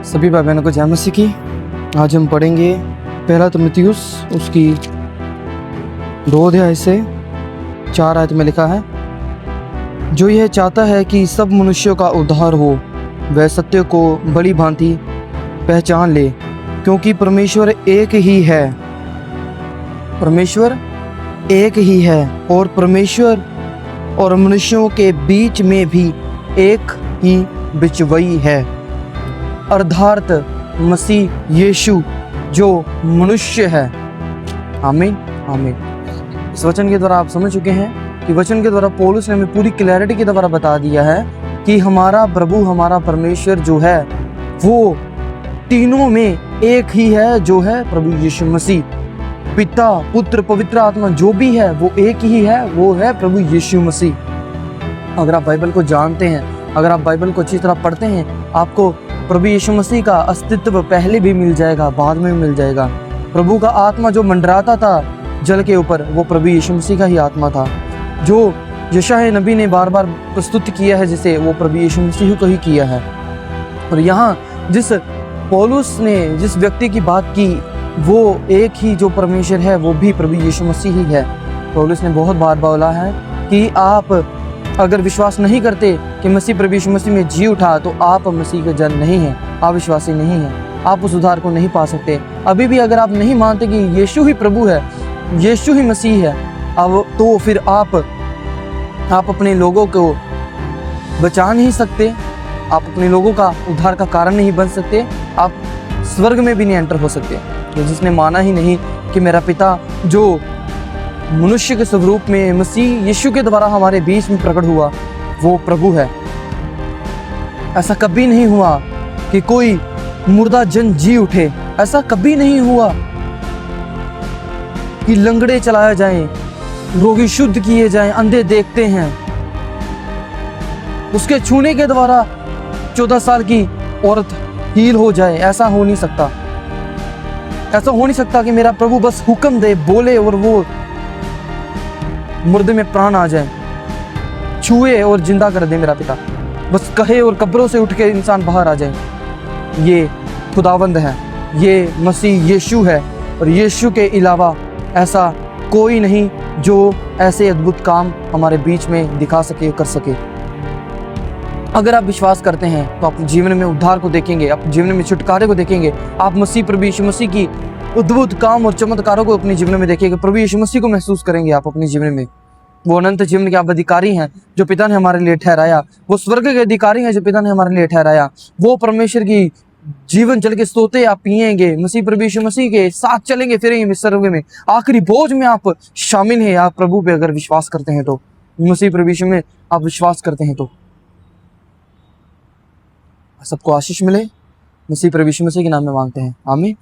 सभी भाई बहनों को जय मसीह की। आज हम पढ़ेंगे पहला तिमुथियुस उसकी 2 अध्याय से 4 आयत में लिखा है, जो यह चाहता है कि सब मनुष्यों का उद्धार हो, वह सत्य को बड़ी भांति पहचान ले, क्योंकि परमेश्वर एक ही है। परमेश्वर एक ही है और परमेश्वर और मनुष्यों के बीच में भी एक ही बिचवई है, अर्थात मसीह यीशु जो मनुष्य है। आमीन आमीन। इस वचन के द्वारा आप समझ चुके हैं कि वचन के द्वारा पौलुस ने हमें पूरी क्लैरिटी के द्वारा बता दिया है कि हमारा प्रभु हमारा परमेश्वर जो है वो तीनों में एक ही है, जो है प्रभु यीशु मसीह। पिता पुत्र पवित्र आत्मा जो भी है वो एक ही है, वो है प्रभु यीशु मसीह। अगर आप बाइबल को जानते हैं, अगर आप बाइबल को अच्छी तरह पढ़ते हैं, आपको प्रभु यीशु मसीह का अस्तित्व पहले भी मिल जाएगा, बाद में भी मिल जाएगा। प्रभु का आत्मा जो मंडराता था जल के ऊपर, वो प्रभु यीशु मसीह का ही आत्मा था। जो यशायाह नबी ने बार बार प्रस्तुत किया है जिसे, वो प्रभु यीशु मसीह को ही किया है। और यहाँ जिस पौलुस ने जिस व्यक्ति की बात की, वो एक ही जो परमेश्वर है वो भी प्रभु यीशु मसीह ही है। पौलुस ने बहुत बार बोला है कि आप अगर विश्वास नहीं करते कि मसीह प्रभु यीशु मसीह में जी उठा, तो आप मसीह के जन नहीं हैं, आप विश्वासी नहीं हैं, आप उस उद्धार को नहीं पा सकते। अभी भी अगर आप नहीं मानते कि यीशु ही प्रभु है, यीशु ही मसीह है, अब तो फिर आप अपने लोगों को बचा नहीं सकते, आप अपने लोगों का उद्धार का कारण नहीं बन सकते, आप स्वर्ग में भी नहीं एंटर हो सकते। तो जिसने माना ही नहीं कि मेरा पिता जो मनुष्य के स्वरूप में मसीह यीशु के द्वारा हमारे बीच में प्रकट हुआ, वो प्रभु है। ऐसा कभी नहीं हुआ कि कोई मुर्दा जन जी उठे, ऐसा कभी नहीं हुआ कि लंगड़े चलाए जाएं, रोगी शुद्ध किए जाएं, अंधे देखते हैं, उसके छूने के द्वारा 14 साल की औरत हील हो जाए। ऐसा हो नहीं सकता। ऐसा हो नहीं सकता कि मेरा प्रभु बस हुक्म दे, बोले और वो मुर्दे में प्राण आ जाए, छुए और जिंदा कर दे मेरा पिता, बस कहे और कब्रों से उठ के इंसान बाहर आ जाए। ये खुदावंद है, ये मसीह यीशु है, और यीशु के अलावा ऐसा कोई नहीं जो ऐसे अद्भुत काम हमारे बीच में दिखा सके, कर सके। अगर आप विश्वास करते हैं तो आप जीवन में उद्धार को देखेंगे, आप जीवन में छुटकारे को देखेंगे, आप मसीह प्रभु यीशु मसीह की अद्भुत काम और चमत्कारों को अपने जीवन में देखेंगे, प्रभु यीशु मसीह को महसूस करेंगे आप अपने जीवन में। वो अनंत जीवन के आप अधिकारी हैं जो पिता ने हमारे लिए ठहराया, वो स्वर्ग के अधिकारी हैं जो पिता ने हमारे लिए ठहराया, वो परमेश्वर की जीवन जल के सोते आप पिएंगे, मसीह प्रभु यीशु मसीह के साथ चलेंगे फिरेंगे स्वर्ग में, आखिरी बोझ में आप शामिल हैं। आप प्रभु पे अगर विश्वास करते हैं तो, मसीह प्रभु यीशु में आप विश्वास करते हैं तो सबको आशीष मिले। मसीह प्रभु यीशु मसीह के नाम में मांगते हैं, आमीन।